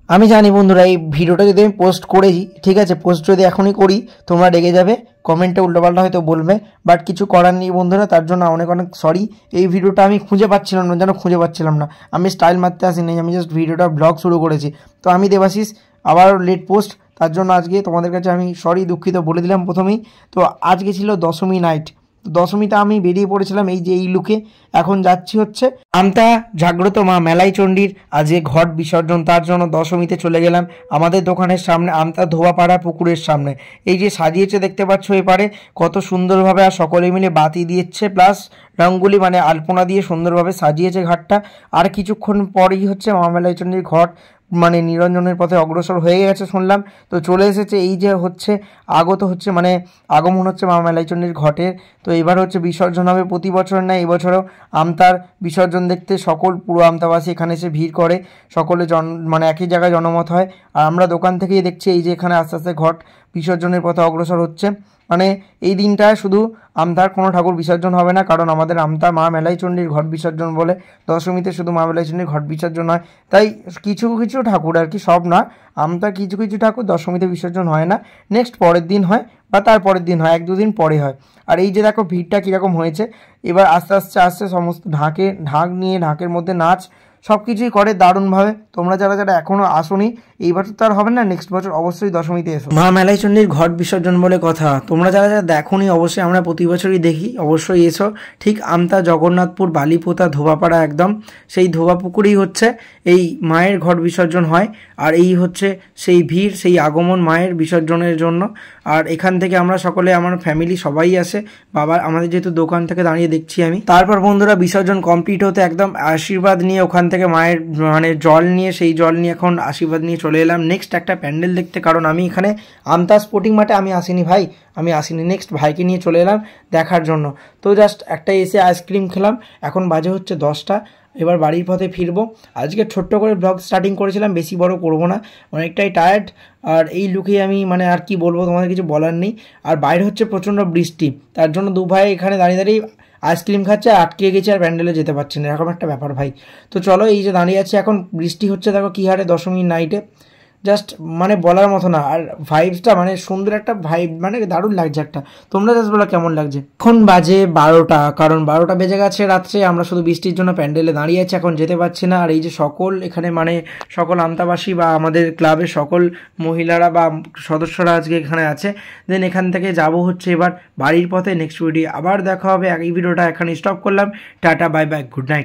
আমি জানি বন্ধুরা এই ভিডিওটা যদি আমি পোস্ট করেই, ঠিক আছে, পোস্ট যদি এখনই করি তোমরা রেগে যাবে, কমেন্টে উল্টোপাল্টা হয়তো বলবে, বাট কিছু করার নেই বন্ধুরা, তার জন্য অনেক অনেক সরি। এই ভিডিওটা আমি খুঁজে পাচ্ছিলাম না, যেন খুঁজে পাচ্ছিলাম না। আমি স্টাইল মারতে আসিনি, আমি জাস্ট ভিডিওটা ব্লগ শুরু করেছি। তো আমি দেবাশিস, আবার লেট পোস্ট, তার জন্য আজকে তোমাদের কাছে আমি সরি, দুঃখিত বলে দিলাম প্রথমেই। তো আজকে ছিল দশমী নাইট। তো দশমীতে আমি বেরিয়ে পড়েছিলাম এই যে এই লুকে। এখন যাচ্ছি হচ্ছে আমতা জাগ্রত মা মেলাই চণ্ডীর আজকে ঘট বিসর্জন, তার জন্য দশমীতে চলে গেলাম আমাদের দোকানের সামনে, আমতা ধোয়াপাড়া পুকুরের সামনে। এই যে সাজিয়েছে দেখতে পাচ্ছ এপারে কত সুন্দরভাবে, আর সকলে মিলে বাতি দিয়েছে প্লাস রঙ্গোলি মানে আলপনা দিয়ে সুন্দরভাবে সাজিয়েছে ঘাটটা। আর কিছুক্ষণ পরেই হচ্ছে মা মেলাই চণ্ডীর ঘট মানে নিরঞ্জনের পথে অগ্রসর হয়ে গেছে শুনলাম। তো চলে এসেছে, এই যে হচ্ছে আগত হচ্ছে মানে আগমন হচ্ছে মা মেলাইচণ্ডীর ঘটের। তো এবার হচ্ছে বিসর্জন হবে প্রতি বছর না, এবছরও আমতার বিসর্জন দেখতে সকল পুরো আমতাবাসী এখানে এসে ভিড় করে, সকলে মানে একই জায়গায় জনমত হয়। আর আমরা দোকান থেকেই দেখছি এই যে এখানে আস্তে আস্তে ঘট বিসর্জনের পথে অগ্রসর হচ্ছে। মানে এই দিনটায় শুধু আমতার কোনো ঠাকুর বিসর্জন হবে না, কারণ আমাদের আমতা মা মেলাইচণ্ডীর ঘট বিসর্জন বলে। দশমীতে শুধু মা মেলাইচণ্ডীর ঘট বিসর্জন হয়, তাই কিছু কিছু ঠাকুর আর কি, সব না, আমতা কিছু কিছু ঠাকুর দশমীতে বিসর্জন হয় না, নেক্সট পরের দিন হয় বা তার পরের দিন হয়, এক দুদিন পরে হয়। আর এই যে দেখো ভিড়টা কীরকম হয়েছে, এবার আস্তে আস্তে আস্তে সমস্ত ঢাক নিয়ে ঢাকের মধ্যে নাচ সব কিছুই করে দারুণভাবে। তোমরা যারা যারা এখনও আসোনি, এই বছর তো আর হবে না, নেক্সট বছর অবশ্যই দশমীতে এসো। মা মেলাইচণ্ডীর ঘট বিসর্জন বলে কথা, তোমরা যারা যারা দেখোনি অবশ্যই, আমরা প্রতি বছরই দেখি, অবশ্যই এসো। ঠিক আমতা জগন্নাথপুর বালিপোতা ধোবাপাড়া একদম সেই ধোবা পুকুরেই হচ্ছে এই মায়ের ঘট বিসর্জন হয়। আর এই হচ্ছে সেই ভিড়, সেই আগমন মায়ের বিসর্জনের জন্য। আর এখান থেকে আমরা সকলে, আমার ফ্যামিলি সবাই আসে, বাবা আমাদের যেহেতু দোকান থেকে দাঁড়িয়ে দেখছি আমি। তারপর বন্ধুরা বিসর্জন কমপ্লিট হতে একদম আশীর্বাদ নিয়ে ওখান থেকে মায়ের মানে জল নিয়ে, সেই জল নিয়ে এখন আশীর্বাদ নিয়ে চলে এলাম নেক্সট একটা প্যান্ডেল দেখতে, কারণ আমি এখানে আমতা স্পোর্টিং মাঠে আমি আসিনি ভাই, আমি আসিনি, নেক্সট ভাইকে নিয়ে চলে এলাম দেখার জন্য। তো জাস্ট একটা এসে আইসক্রিম খেলাম, এখন বাজে হচ্ছে 10টা, এবার বাড়ির পথে ফিরবো। আজকে ছোট্ট করে ব্লগ স্টার্টিং করেছিলাম, বেশি বড় করবো না, অনেকটাই টায়ার্ড। আর এই লুকেই আমি মানে আর কি বলবো, তোমাদের কিছু বলার নেই। আর বাইরে হচ্ছে প্রচণ্ড বৃষ্টি, তার জন্য দু ভাই এখানে দাঁড়িয়ে দাঁড়িয়ে আইসক্রিম খাচ্ছে, আটকে গেছে আর প্যান্ডেলে যেতে পারছে না, এরকম একটা ব্যাপার ভাই। তো চলো, এই যে দাঁড়িয়ে আছে এখন, বৃষ্টি হচ্ছে দেখো কী হারে দশমীর নাইটে, জাস্ট মানে বলার মতো না। আর ভাইবসটা মানে সুন্দর একটা ভাইব, মানে দারুণ লাগছে একটা। তোমরা জাস্ট বলো কেমন লাগছে। এখন বাজে 12টা, কারণ 12টা বেজে গেছে রাত্রে, আমরা শুধু বৃষ্টির জন্য প্যান্ডেলে দাঁড়িয়ে আছি, এখন যেতে পারছি না। আর এই যে সকল এখানে মানে সকল আমতাবাসী বা আমাদের ক্লাবের সকল মহিলারা বা সদস্যরা আজকে এখানে আছে। দেন এখান থেকে যাব হচ্ছে এবার বাড়ির পথে, নেক্সট ভিডিও আবার দেখা হবে। এই ভিডিওটা এখানে স্টপ করলাম, tata bye bye, good night.